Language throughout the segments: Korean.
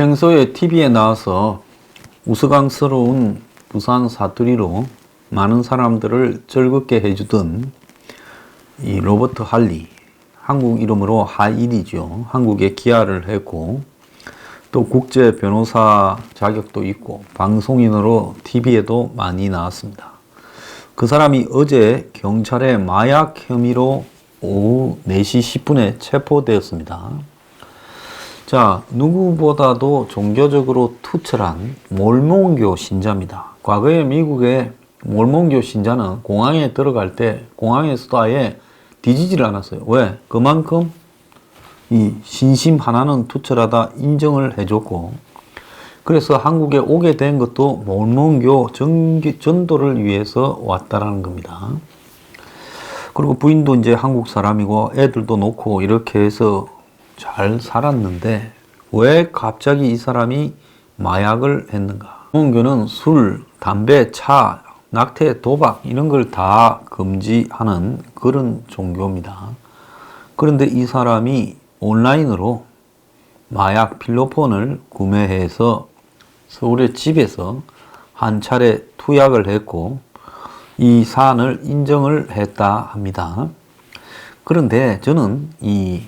평소에 TV에 나와서 우스꽝스러운 부산 사투리로 많은 사람들을 즐겁게 해주던 이 로버트 할리, 한국 이름으로 하일이죠. 한국에 귀화를 했고 또 국제 변호사 자격도 있고 방송인으로 TV에도 많이 나왔습니다. 그 사람이 어제 경찰에 마약 혐의로 오후 4시 10분에 체포되었습니다. 자, 누구보다도 종교적으로 투철한 몰몬교 신자입니다. 과거에 미국의 몰몬교 신자는 공항에 들어갈 때 공항에서도 아예 뒤지지를 않았어요. 왜? 그만큼 이 신심 하나는 투철하다 인정을 해줬고, 그래서 한국에 오게 된 것도 몰몬교 전도를 위해서 왔다라는 겁니다. 그리고 부인도 이제 한국 사람이고 애들도 놓고 이렇게 해서 잘 살았는데 왜 갑자기 이 사람이 마약을 했는가? 몰몬교는 술, 담배, 차, 낙태, 도박 이런 걸 다 금지하는 그런 종교입니다. 그런데 이 사람이 온라인으로 마약 필로폰을 구매해서 서울의 집에서 한 차례 투약을 했고 이 사안을 인정을 했다 합니다. 그런데 저는 이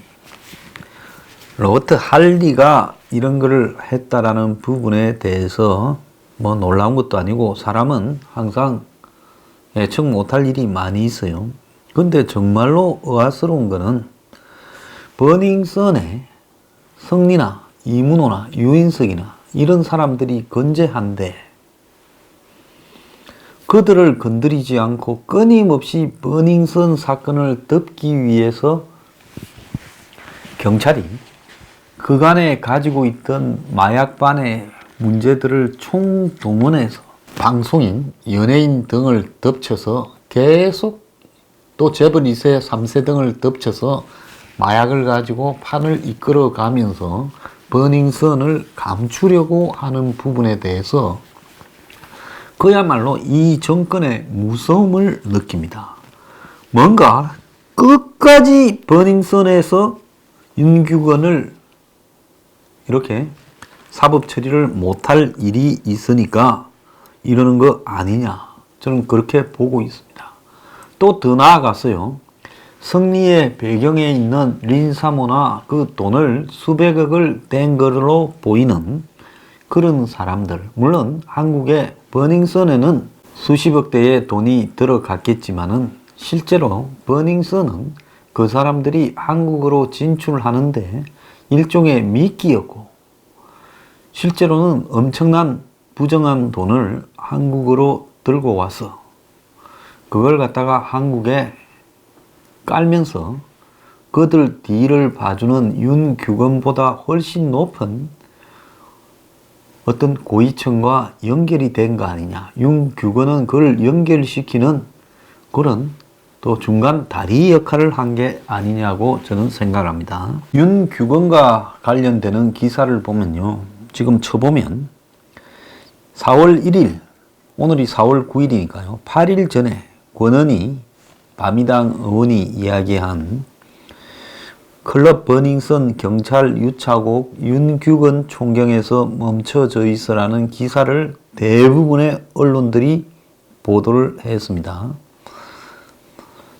로버트 할리가 이런 거를 했다라는 부분에 대해서 뭐 놀라운 것도 아니고 사람은 항상 예측 못할 일이 많이 있어요. 근데 정말로 의아스러운 거는 버닝썬의 성리나 이문호나 유인석이나 이런 사람들이 건재한데 그들을 건드리지 않고 끊임없이 버닝썬 사건을 덮기 위해서 경찰이 그간에 가지고 있던 마약반의 문제들을 총동원해서 방송인, 연예인 등을 덮쳐서 계속 또 재벌 2세, 3세 등을 덮쳐서 마약을 가지고 판을 이끌어 가면서 버닝썬을 감추려고 하는 부분에 대해서 그야말로 이 정권의 무서움을 느낍니다. 뭔가 끝까지 버닝썬에서 윤규건을 이렇게 사법 처리를 못할 일이 있으니까 이러는 거 아니냐. 저는 그렇게 보고 있습니다. 또 더 나아갔어요. 성리의 배경에 있는 린사모나 그 돈을 수백억을 댄 것으로 보이는 그런 사람들. 물론 한국의 버닝썬에는 수십억대의 돈이 들어갔겠지만은 실제로 버닝썬은 그 사람들이 한국으로 진출하는데 일종의 미끼였고 실제로는 엄청난 부정한 돈을 한국으로 들고 와서 그걸 갖다가 한국에 깔면서 그들 뒤를 봐주는 윤규건보다 훨씬 높은 어떤 고위층과 연결이 된 거 아니냐. 윤규건은 그걸 연결시키는 그런 또 중간 다리 역할을 한 게 아니냐고 저는 생각합니다. 윤규건과 관련되는 기사를 보면요. 지금 쳐보면 4월 1일, 오늘이 4월 9일이니까요. 8일 전에 권은희 바미당 의원이 이야기한 클럽 버닝썬 경찰 유착국 윤규건 총경에서 멈춰져 있어라는 기사를 대부분의 언론들이 보도를 했습니다.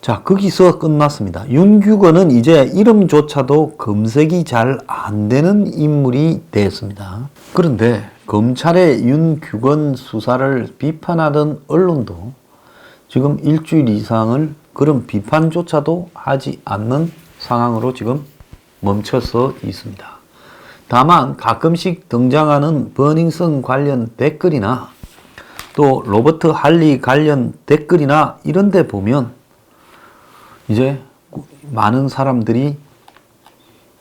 자, 거기서 끝났습니다. 윤규건은 이제 이름조차도 검색이 잘 안 되는 인물이 됐습니다. 그런데 검찰의 윤규건 수사를 비판하던 언론도 지금 일주일 이상을 그런 비판조차도 하지 않는 상황으로 지금 멈춰서 있습니다. 다만 가끔씩 등장하는 버닝썬 관련 댓글이나 또 로버트 할리 관련 댓글이나 이런 데 보면 이제 많은 사람들이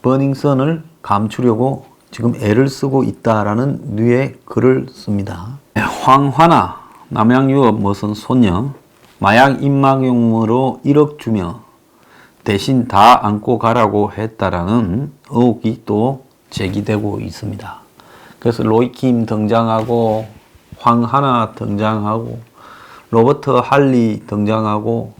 버닝썬을 감추려고 지금 애를 쓰고 있다라는 류의 글을 씁니다. 황화나 남양유업 무슨 소녀 마약 입막용으로 1억 주며 대신 다 안고 가라고 했다라는 의혹이 또 제기되고 있습니다. 그래서 로이킴 등장하고 황하나 등장하고 로버트 할리 등장하고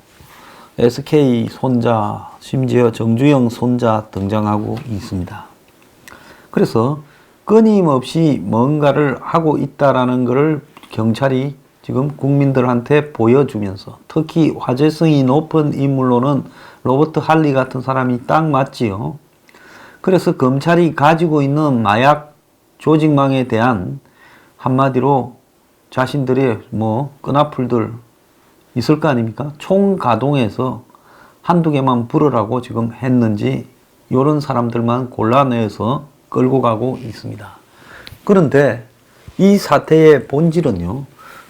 SK 손자 심지어 정주영 손자 등장하고 있습니다. 그래서 끊임없이 뭔가를 하고 있다라는 것을 경찰이 지금 국민들한테 보여주면서, 특히 화제성이 높은 인물로는 로버트 할리 같은 사람이 딱 맞지요. 그래서 검찰이 가지고 있는 마약 조직망에 대한 한마디로 자신들의 끈앞풀들 있을 거 아닙니까? 총가동해서 한두 개만 부르라고 지금 했는지 이런 사람들만 골라내서 끌고 가고 있습니다. 그런데 이 사태의 본질은요,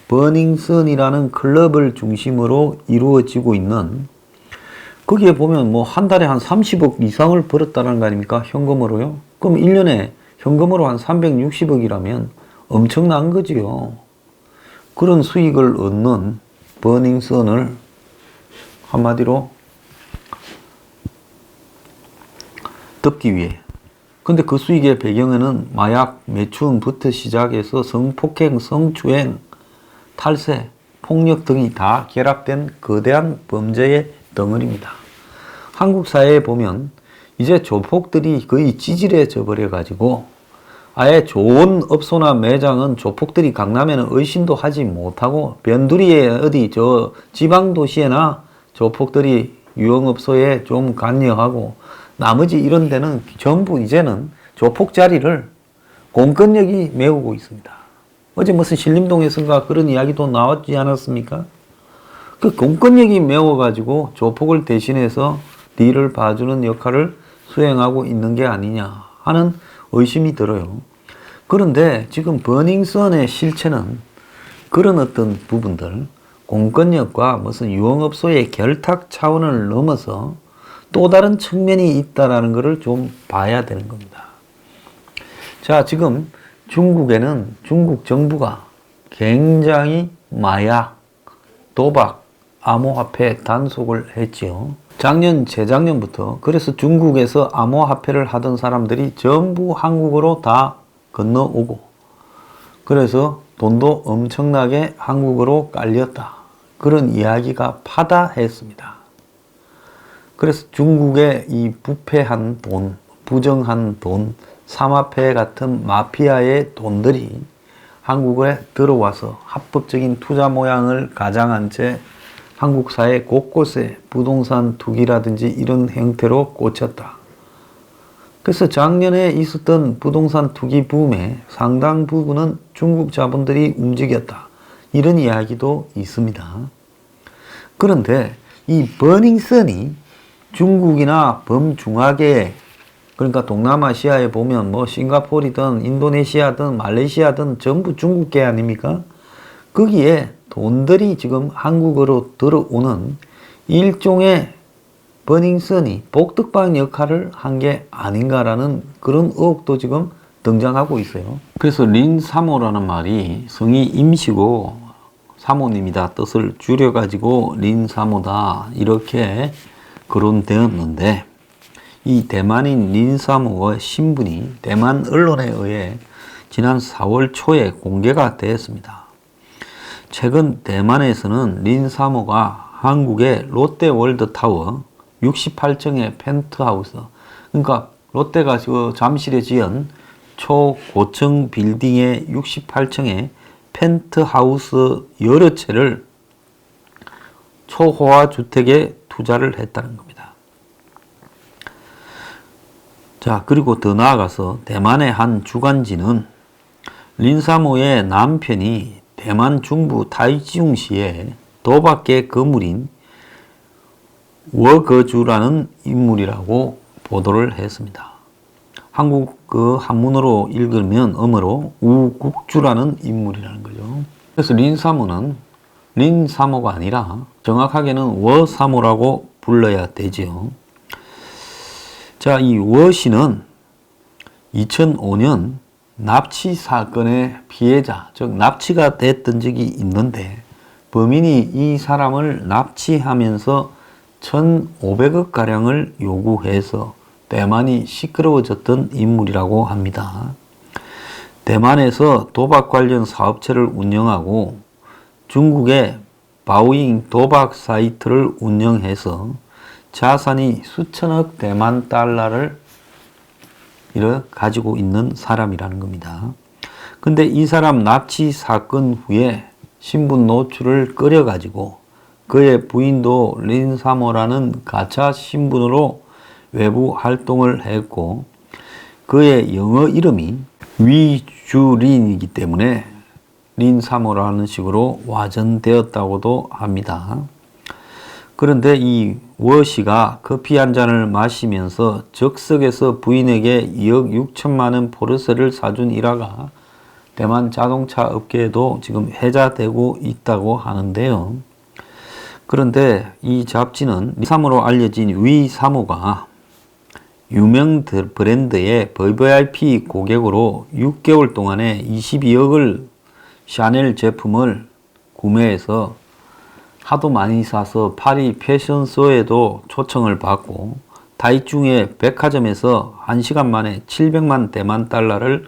버닝썬이라는 클럽을 중심으로 이루어지고 있는, 거기에 보면 한 달에 한 30억 이상을 벌었다는 거 아닙니까? 현금으로요. 그럼 1년에 현금으로 한 360억이라면 엄청난 거지요. 그런 수익을 얻는 버닝썬을 한마디로 덮기 위해. 근데 그 수익의 배경에는 마약, 매춘부터 시작해서 성폭행, 성추행, 탈세, 폭력 등이 다 결합된 거대한 범죄의 덩어리입니다. 한국 사회에 보면 이제 조폭들이 거의 찌질해져 버려가지고 아예 좋은 업소나 매장은 조폭들이 강남에는 의심도 하지 못하고, 변두리에 어디 지방 도시에나 조폭들이 유흥업소에 좀 관여하고, 나머지 이런 데는 전부 이제는 조폭 자리를 공권력이 메우고 있습니다. 어제 무슨 신림동에선가 그런 이야기도 나왔지 않았습니까? 그 공권력이 메워가지고 조폭을 대신해서 뒤를 봐주는 역할을 수행하고 있는 게 아니냐 하는 의심이 들어요. 그런데 지금 버닝썬의 실체는 그런 어떤 부분들, 공권력과 무슨 유흥업소의 결탁 차원을 넘어서 또 다른 측면이 있다라는 것을 좀 봐야 되는 겁니다. 자, 지금 중국에는 중국 정부가 굉장히 마약, 도박, 암호화폐 단속을 했지요. 작년, 재작년부터. 그래서 중국에서 암호화폐를 하던 사람들이 전부 한국으로 다 건너오고, 그래서 돈도 엄청나게 한국으로 깔렸다, 그런 이야기가 파다했습니다. 그래서 중국의 이 부패한 돈, 부정한 돈, 삼화폐 같은 마피아의 돈들이 한국에 들어와서 합법적인 투자 모양을 가장한 채 한국 사회 곳곳에 부동산 투기라든지 이런 형태로 꽂혔다. 그래서 작년에 있었던 부동산 투기 붐의 상당 부분은 중국 자본들이 움직였다, 이런 이야기도 있습니다. 그런데 이 버닝썬이 중국이나 범중화계, 그러니까 동남아시아에 보면 싱가포르든 인도네시아든 말레이시아든 전부 중국계 아닙니까? 거기에 돈들이 지금 한국으로 들어오는 일종의 버닝썬이 복덕방 역할을 한 게 아닌가라는 그런 의혹도 지금 등장하고 있어요. 그래서 린사모라는 말이 성이 임시고 사모님이다 뜻을 줄여가지고 린사모다 이렇게 거론되었는데, 이 대만인 린사모의 신분이 대만 언론에 의해 지난 4월 초에 공개가 되었습니다. 최근 대만에서는 린사모가 한국의 롯데월드타워 68층의 펜트하우스, 그러니까 롯데가 잠실에 지은 초고층 빌딩의 68층의 펜트하우스 여러 채를 초호화 주택에 투자를 했다는 겁니다. 자, 그리고 더 나아가서 대만의 한 주간지는 린사모의 남편이 대만 중부 타이중시의 도박계 거물인 워거주라는 인물이라고 보도를 했습니다. 한국 그 한문으로 읽으면 어머로 우국주라는 인물이라는 거죠. 그래서 린사모는 린사모가 아니라 정확하게는 워사모라고 불러야 되지요. 자, 이 워씨는 2005년 납치 사건의 피해자, 즉 납치가 됐던 적이 있는데, 범인이 이 사람을 납치하면서 1,500억 가량을 요구해서 대만이 시끄러워졌던 인물이라고 합니다. 대만에서 도박 관련 사업체를 운영하고 중국의 바오잉 도박 사이트를 운영해서 자산이 수천억 대만 달러를 이를 가지고 있는 사람이라는 겁니다. 근데 이 사람 납치 사건 후에 신분 노출을 끌어가지고 그의 부인도 린사모라는 가짜 신분으로 외부 활동을 했고 그의 영어 이름이 위주린이기 때문에 린사모라는 식으로 와전되었다고도 합니다. 그런데 이 워씨가 커피 한 잔을 마시면서 적석에서 부인에게 2억 6천만 원 포르쉐를 사준 일화가 대만 자동차 업계에도 지금 회자되고 있다고 하는데요. 그런데 이 잡지는 린사모로 알려진 위사모가 유명 브랜드의 VVIP 고객으로 6개월 동안에 22억을 샤넬 제품을 구매해서 하도 많이 사서 파리 패션쇼에도 초청을 받고 타이중의 백화점에서 1시간 만에 700만 대만 달러를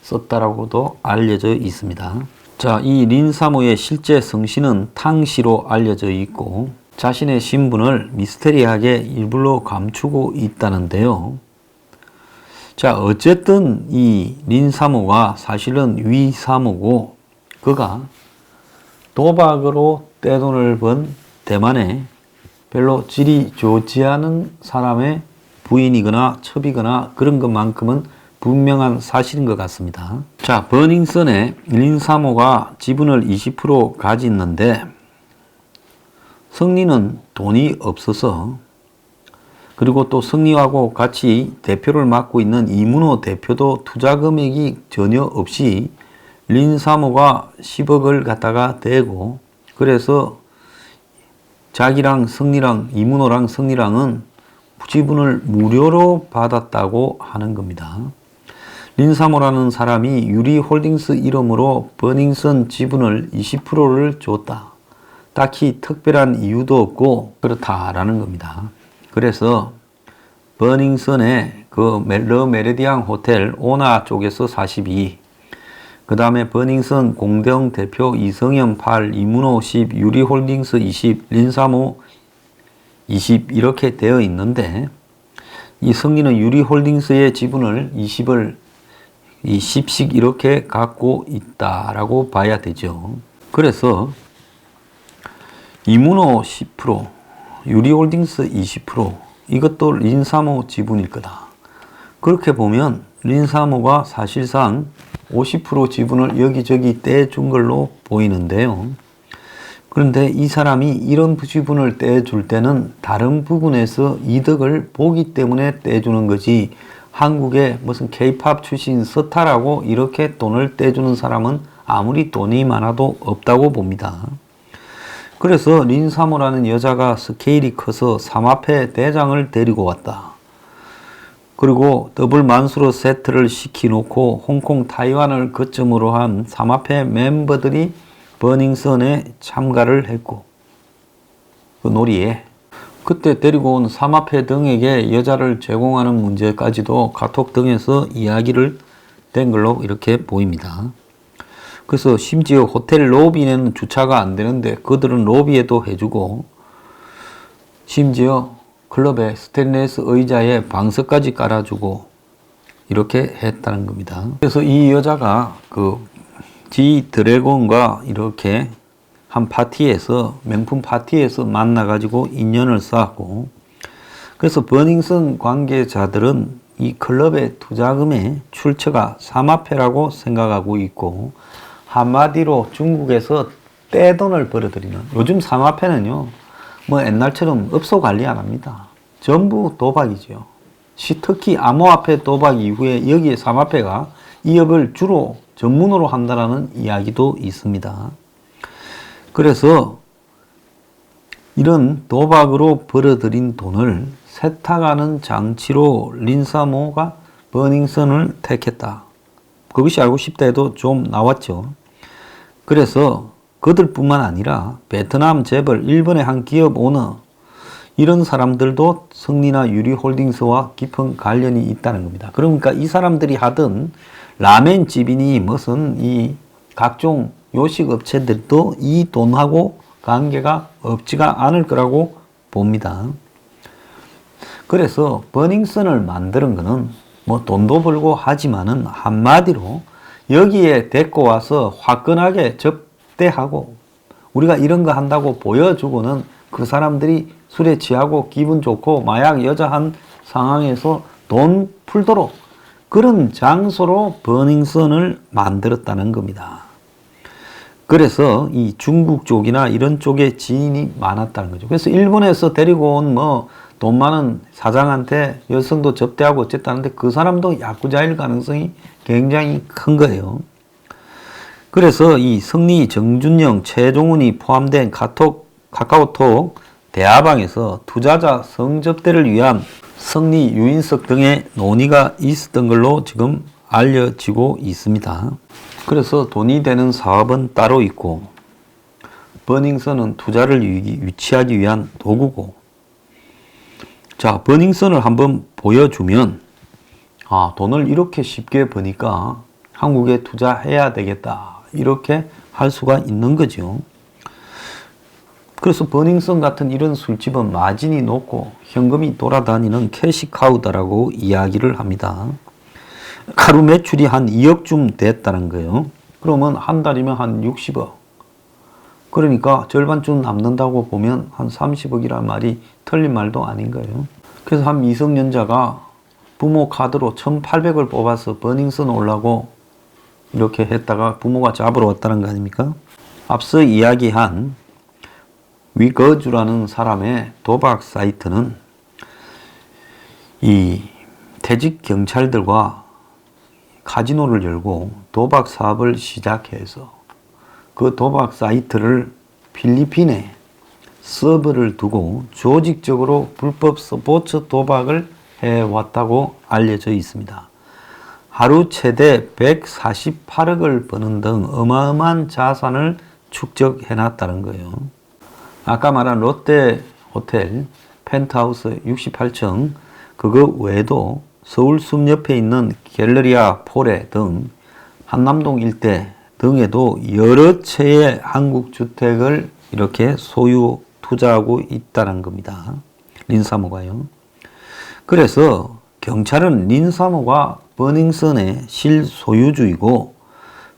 썼다라고도 알려져 있습니다. 자, 이 린사모의 실제 성씨는 탕씨로 알려져 있고 자신의 신분을 미스테리하게 일부러 감추고 있다는데요. 자, 어쨌든 이 린사모가 사실은 위사모고 그가 도박으로 떼돈을 번 대만에 별로 질이 좋지 않은 사람의 부인이거나 첩이거나 그런 것만큼은 분명한 사실인 것 같습니다. 자, 버닝썬에 린사모가 지분을 20% 가졌는데 성리는 돈이 없어서 그리고 또 성리하고 같이 대표를 맡고 있는 이문호 대표도 투자 금액이 전혀 없이 린사모가 10억을 갖다가 대고 그래서 자기랑 성리랑 이문호랑 성리랑은 지분을 무료로 받았다고 하는 겁니다. 린사모라는 사람이 유리홀딩스 이름으로 버닝썬 지분을 20%를 줬다. 딱히 특별한 이유도 없고 그렇다라는 겁니다. 그래서 버닝썬의 그 러 메르디앙 호텔 오나 쪽에서 42, 그 다음에 버닝썬 공대영 대표 이성현 8, 이문호 10, 유리홀딩스 20, 린사모 20 이렇게 되어 있는데 이 성리는 유리홀딩스의 지분을 20을 이 10씩 이렇게 갖고 있다라고 봐야 되죠. 그래서 이문호 10%, 유리홀딩스 20%, 이것도 린사모 지분일 거다. 그렇게 보면 린사모가 사실상 50% 지분을 여기저기 떼준 걸로 보이는데요. 그런데 이 사람이 이런 지분을 떼줄 때는 다른 부분에서 이득을 보기 때문에 떼주는 거지 한국에 무슨 K-팝 출신 스타라고 이렇게 돈을 떼주는 사람은 아무리 돈이 많아도 없다고 봅니다. 그래서 린사모라는 여자가 스케일이 커서 삼합회 대장을 데리고 왔다. 그리고 더블 만수르 세트를 시켜놓고 홍콩, 타이완을 거점으로 한 삼합회 멤버들이 버닝썬에 참가를 했고 그 놀이에 그때 데리고 온 삼합회 등에게 여자를 제공하는 문제까지도 카톡 등에서 이야기를 된 걸로 이렇게 보입니다. 그래서 심지어 호텔 로비에는 주차가 안 되는데 그들은 로비에도 해주고 심지어 클럽에 스테인리스 의자에 방석까지 깔아주고 이렇게 했다는 겁니다. 그래서 이 여자가 그 지 드래곤과 이렇게 한 파티에서 명품 파티에서 만나가지고 인연을 쌓았고 그래서 버닝썬 관계자들은 이 클럽의 투자금의 출처가 삼합회라고 생각하고 있고 한마디로 중국에서 떼돈을 벌어들이는 요즘 삼합회는요 뭐 옛날처럼 업소 관리 안 합니다. 전부 도박이죠. 특히 암호화폐 도박 이후에 여기에 삼합회가 이 업을 주로 전문으로 한다는 이야기도 있습니다. 그래서 이런 도박으로 벌어들인 돈을 세탁하는 장치로 린사모가 버닝썬을 택했다. 그것이 알고 싶다 해도 좀 나왔죠. 그래서 그들뿐만 아니라 베트남 재벌, 일본의 한 기업 오너 이런 사람들도 성리나 유리홀딩스와 깊은 관련이 있다는 겁니다. 그러니까 이 사람들이 하던 라멘집이니 무슨 이 각종 요식업체들도 이 돈하고 관계가 없지가 않을 거라고 봅니다. 그래서 버닝썬을 만드는 것은 뭐 돈도 벌고 하지만은 한마디로 여기에 데리고 와서 화끈하게 접대하고 우리가 이런 거 한다고 보여주고는 그 사람들이 술에 취하고 기분 좋고 마약 여자한 상황에서 돈 풀도록 그런 장소로 버닝썬을 만들었다는 겁니다. 그래서 이 중국 쪽이나 이런 쪽에 지인이 많았다는 거죠. 그래서 일본에서 데리고 온 뭐 돈 많은 사장한테 여성도 접대하고 어쨌다는데 그 사람도 야쿠자일 가능성이 굉장히 큰 거예요. 그래서 이 성리, 정준영, 최종훈이 포함된 카카오톡 대화방에서 투자자 성접대를 위한 성리, 유인석 등의 논의가 있었던 걸로 지금 알려지고 있습니다. 그래서 돈이 되는 사업은 따로 있고 버닝썬은 투자를 유치하기 위한 도구고 자, 버닝썬을 한번 보여주면 돈을 이렇게 쉽게 버니까 한국에 투자해야 되겠다 이렇게 할 수가 있는 거죠. 그래서 버닝썬 같은 이런 술집은 마진이 높고 현금이 돌아다니는 캐시카우다라고 이야기를 합니다. 하루 매출이 한 2억쯤 됐다는 거예요. 그러면 한 달이면 한 60억. 그러니까 절반쯤 남는다고 보면 한 30억이란 말이 틀린 말도 아닌 거예요. 그래서 한 미성년자가 부모 카드로 1,800을 뽑아서 버닝썬 오려고 이렇게 했다가 부모가 잡으러 왔다는 거 아닙니까? 앞서 이야기한 위거주라는 사람의 도박 사이트는 이 퇴직 경찰들과 카지노를 열고 도박 사업을 시작해서 그 도박 사이트를 필리핀에 서버를 두고 조직적으로 불법 스포츠 도박을 해왔다고 알려져 있습니다. 하루 최대 148억을 버는 등 어마어마한 자산을 축적해놨다는 거예요. 아까 말한 롯데 호텔 펜트하우스 68층 그거 외에도 서울 숲 옆에 있는 갤러리아 포레 등 한남동 일대 등에도 여러 채의 한국 주택을 이렇게 소유 투자하고 있다는 겁니다. 린사모가요. 그래서 경찰은 린사모가 버닝썬의 실소유주이고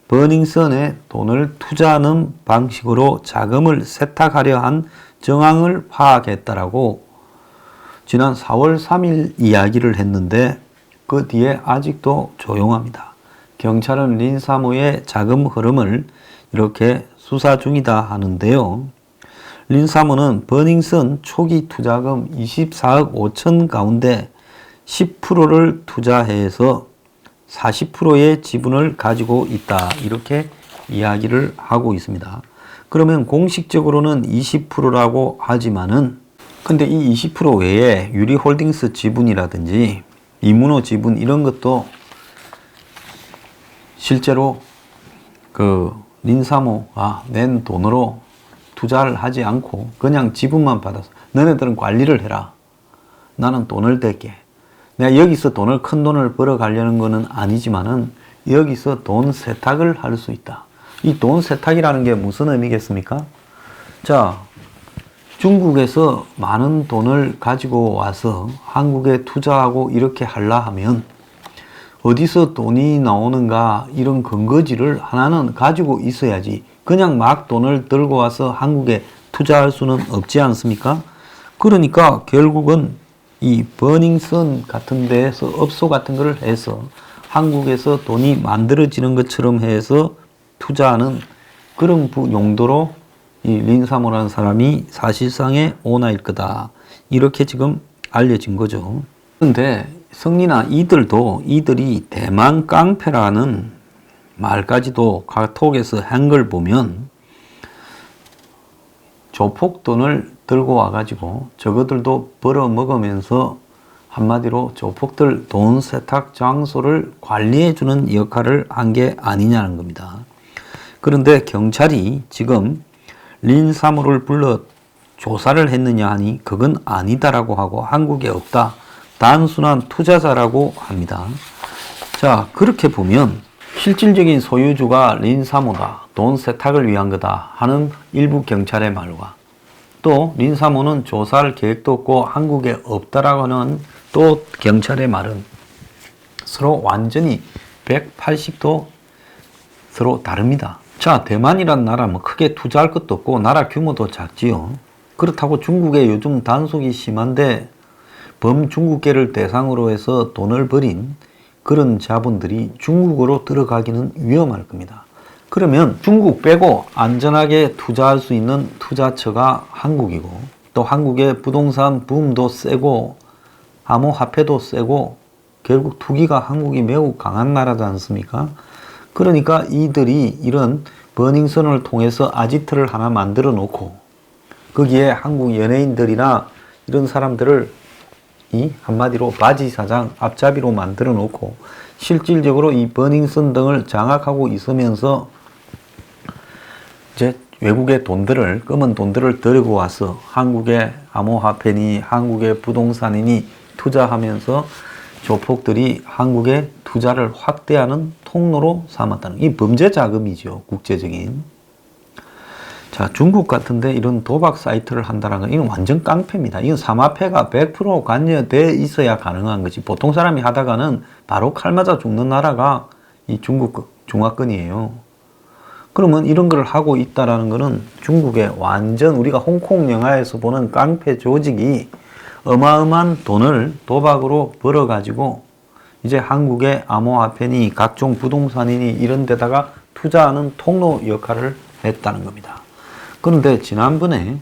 버닝썬에 돈을 투자하는 방식으로 자금을 세탁하려 한 정황을 파악했다라고 지난 4월 3일 이야기를 했는데 그 뒤에 아직도 조용합니다. 경찰은 린사모의 자금 흐름을 이렇게 수사 중이다 하는데요. 린사모는 버닝썬 초기 투자금 24억 5천 가운데 10%를 투자해서 40%의 지분을 가지고 있다. 이렇게 이야기를 하고 있습니다. 그러면 공식적으로는 20%라고 하지만은 근데 이 20% 외에 유리홀딩스 지분이라든지 이문호 지분 이런 것도 실제로 그 린사모가 낸 돈으로 투자를 하지 않고 그냥 지분만 받아서 너네들은 관리를 해라. 나는 돈을 댈게. 내가 여기서 큰 돈을 벌어 가려는 것은 아니지만은 여기서 돈 세탁을 할 수 있다. 이 돈 세탁이라는 게 무슨 의미겠습니까? 자, 중국에서 많은 돈을 가지고 와서 한국에 투자하고 이렇게 하려 하면 어디서 돈이 나오는가 이런 근거지를 하나는 가지고 있어야지 그냥 막 돈을 들고 와서 한국에 투자할 수는 없지 않습니까? 그러니까 결국은 이 버닝썬 같은 데에서 업소 같은 걸 해서 한국에서 돈이 만들어지는 것처럼 해서 투자하는 그런 용도로 이 린사모라는 사람이 사실상의 오너일 거다. 이렇게 지금 알려진 거죠. 그런데 성리나 이들이 대만 깡패라는 말까지도 카톡에서 한 걸 보면 조폭돈을 들고 와가지고 저거들도 벌어먹으면서 한마디로 조폭들 돈 세탁 장소를 관리해주는 역할을 한 게 아니냐는 겁니다. 그런데 경찰이 지금 린사모를 불러 조사를 했느냐 하니 그건 아니다라고 하고 한국에 없다. 단순한 투자자라고 합니다. 자, 그렇게 보면 실질적인 소유주가 린사모다. 돈 세탁을 위한 거다 하는 일부 경찰의 말과 또 린사모는 조사할 계획도 없고 한국에 없다라고 하는 또 경찰의 말은 서로 완전히 180도 서로 다릅니다. 자, 대만이란 나라 뭐 크게 투자할 것도 없고 나라 규모도 작지요. 그렇다고 중국에 요즘 단속이 심한데 범중국계를 대상으로 해서 돈을 벌인 그런 자본들이 중국으로 들어가기는 위험할 겁니다. 그러면 중국 빼고 안전하게 투자할 수 있는 투자처가 한국이고, 또 한국의 부동산 붐도 세고 암호화폐도 세고 결국 투기가 한국이 매우 강한 나라지 않습니까? 그러니까 이들이 이런 버닝썬을 통해서 아지트를 하나 만들어 놓고 거기에 한국 연예인들이나 이런 사람들을 이 한마디로 바지 사장, 앞잡이로 만들어 놓고 실질적으로 이 버닝썬 등을 장악하고 있으면서 이제 외국의 돈들을, 검은 돈들을 들고 와서 한국의 암호화폐니 한국의 부동산이니 투자하면서 조폭들이 한국의 투자를 확대하는 통로로 삼았다는, 이 범죄 자금이죠, 국제적인. 자, 중국 같은데 이런 도박 사이트를 한다는 건 이건 완전 깡패입니다. 이건 삼화폐가 100% 관여돼 있어야 가능한 거지. 보통 사람이 하다가는 바로 칼 맞아 죽는 나라가 이 중국 중화권이에요. 그러면 이런 걸 하고 있다라는 거는 중국의 완전 우리가 홍콩 영화에서 보는 깡패 조직이 어마어마한 돈을 도박으로 벌어가지고 이제 한국의 암호화폐니 각종 부동산이니 이런 데다가 투자하는 통로 역할을 했다는 겁니다. 그런데 지난번에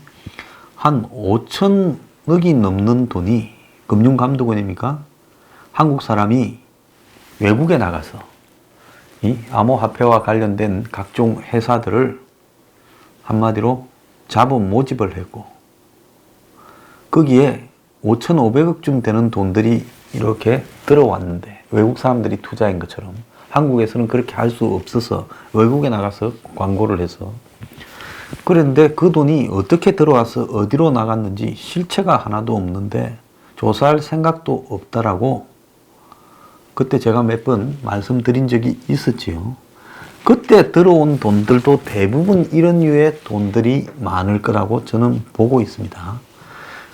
한 5천억이 넘는 돈이 금융감독원입니까? 한국 사람이 외국에 나가서 이 암호화폐와 관련된 각종 회사들을 한마디로 자본 모집을 했고 거기에 5,500억쯤 되는 돈들이 이렇게 들어왔는데 외국 사람들이 투자한 것처럼 한국에서는 그렇게 할 수 없어서 외국에 나가서 광고를 해서, 그런데 그 돈이 어떻게 들어와서 어디로 나갔는지 실체가 하나도 없는데 조사할 생각도 없다라고 그때 제가 몇 번 말씀드린 적이 있었지요. 그때 들어온 돈들도 대부분 이런 류의 돈들이 많을 거라고 저는 보고 있습니다.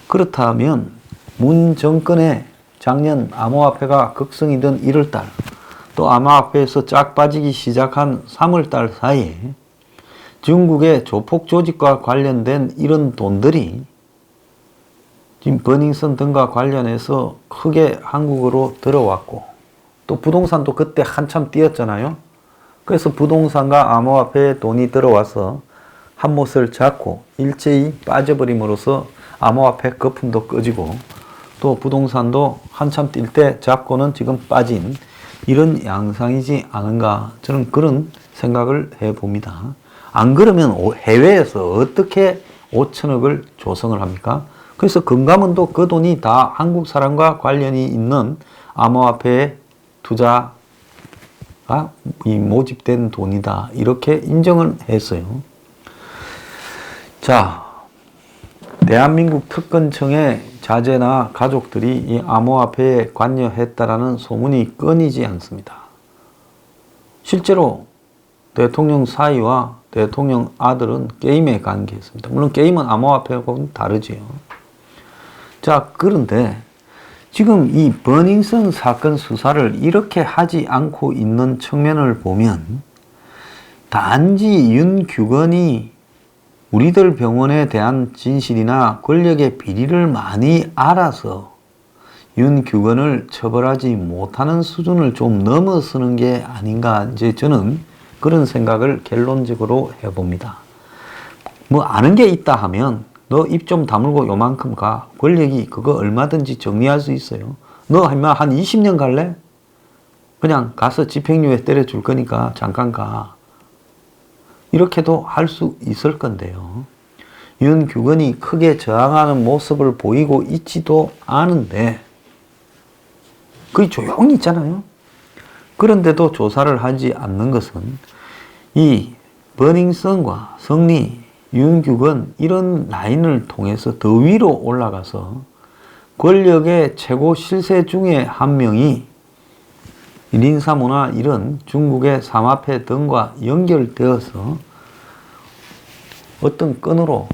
그렇다면 문 정권의 작년 암호화폐가 극성이던 1월달, 또 암호화폐에서 쫙 빠지기 시작한 3월달 사이에 중국의 조폭 조직과 관련된 이런 돈들이 지금 버닝썬 등과 관련해서 크게 한국으로 들어왔고, 또 부동산도 그때 한참 뛰었잖아요. 그래서 부동산과 암호화폐에 돈이 들어와서 한 못을 잡고 일제히 빠져버림으로써 암호화폐 거품도 꺼지고 또 부동산도 한참 뛸 때 잡고는 지금 빠진 이런 양상이지 않은가, 저는 그런 생각을 해봅니다. 안 그러면 해외에서 어떻게 5천억을 조성을 합니까? 그래서 금감원도 그 돈이 다 한국 사람과 관련이 있는 암호화폐에 투자가 이 모집된 돈이다, 이렇게 인정을 했어요. 자, 대한민국 특검청의 자제나 가족들이 이 암호화폐에 관여했다라는 소문이 끊이지 않습니다. 실제로 대통령 사위와 대통령 아들은 게임에 관계했습니다. 물론 게임은 암호화폐하고는 다르지요. 자, 그런데 지금 이 버닝썬 사건 수사를 이렇게 하지 않고 있는 측면을 보면 단지 윤규건이 우리들 병원에 대한 진실이나 권력의 비리를 많이 알아서 윤규건을 처벌하지 못하는 수준을 좀 넘어서는 게 아닌가, 이제 저는 그런 생각을 결론적으로 해봅니다. 뭐 아는 게 있다 하면 너 입 좀 다물고 요만큼 가. 권력이 그거 얼마든지 정리할 수 있어요. 너 한 20년 갈래? 그냥 가서 집행유예 때려줄 거니까 잠깐 가. 이렇게도 할 수 있을 건데요. 윤규건이 크게 저항하는 모습을 보이고 있지도 않은데 거의 조용히 있잖아요. 그런데도 조사를 하지 않는 것은 이 버닝썬과 성리, 윤규건 이런 라인을 통해서 더 위로 올라가서 권력의 최고 실세 중에 한 명이 린사모나 이런 중국의 삼화폐 등과 연결되어서 어떤 건으로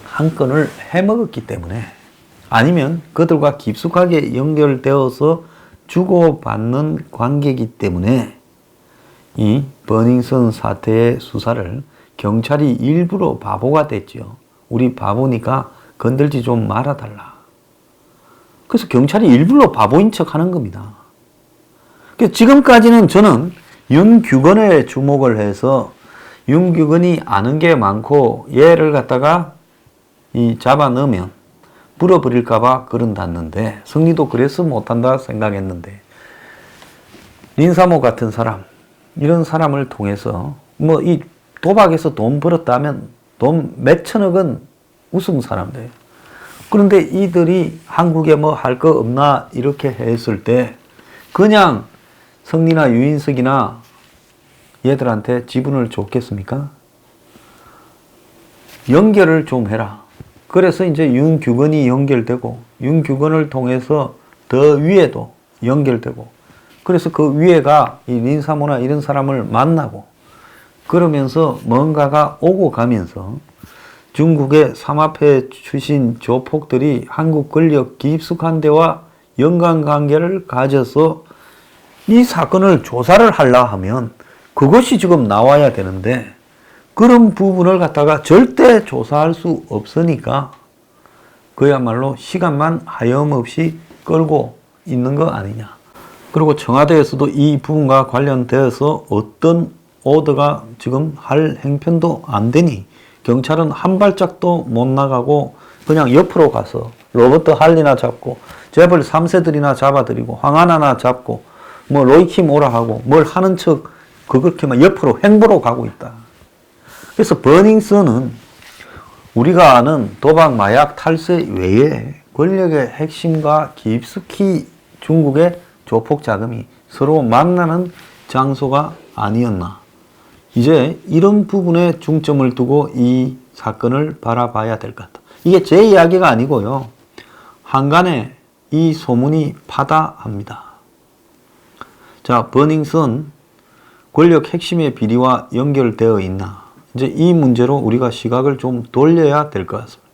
한 건을 해먹었기 때문에, 아니면 그들과 깊숙하게 연결되어서 주고받는 관계이기 때문에 이 버닝썬 사태의 수사를 경찰이 일부러 바보가 됐죠. 우리 바보니까 건들지 좀 말아달라. 그래서 경찰이 일부러 바보인 척 하는 겁니다. 지금까지는 저는 윤규건에 주목을 해서 윤규건이 아는 게 많고 얘를 갖다가 잡아 넣으면 물어버릴까봐 그런다는데, 성리도 그래서 못한다 생각했는데, 린사모 같은 사람, 이런 사람을 통해서 이 도박에서 돈 벌었다면 돈 몇천억은 우승 사람들. 그런데 이들이 한국에 뭐 할 거 없나 이렇게 했을 때 그냥 성리나 유인석이나 얘들한테 지분을 줬겠습니까? 연결을 좀 해라. 그래서 이제 윤규건이 연결되고, 윤규건을 통해서 더 위에도 연결되고, 그래서 그 위에가 이 린사모나 이런 사람을 만나고, 그러면서 뭔가가 오고 가면서 중국의 삼합회 출신 조폭들이 한국 권력 깊숙한 데와 연관관계를 가져서 이 사건을 조사를 하려 하면 그것이 지금 나와야 되는데, 그런 부분을 갖다가 절대 조사할 수 없으니까 그야말로 시간만 하염없이 끌고 있는 거 아니냐. 그리고 청와대에서도 이 부분과 관련되어서 어떤 오더가 지금 할 행편도 안 되니 경찰은 한 발짝도 못 나가고 그냥 옆으로 가서 로버트 할리나 잡고 재벌 3세들이나 잡아들이고 황하나나 잡고 뭐 로이킴 오라 하고 뭘 하는 척 그렇게만 옆으로 행보로 가고 있다. 그래서 버닝썬은 우리가 아는 도박 마약 탈세 외에 권력의 핵심과 깊숙이 중국의 조폭 자금이 서로 만나는 장소가 아니었나. 이제 이런 부분에 중점을 두고 이 사건을 바라봐야 될 것 같다. 이게 제 이야기가 아니고요. 한간에 이 소문이 파다합니다. 자, 버닝썬 권력 핵심의 비리와 연결되어 있나? 이제 이 문제로 우리가 시각을 좀 돌려야 될 것 같습니다.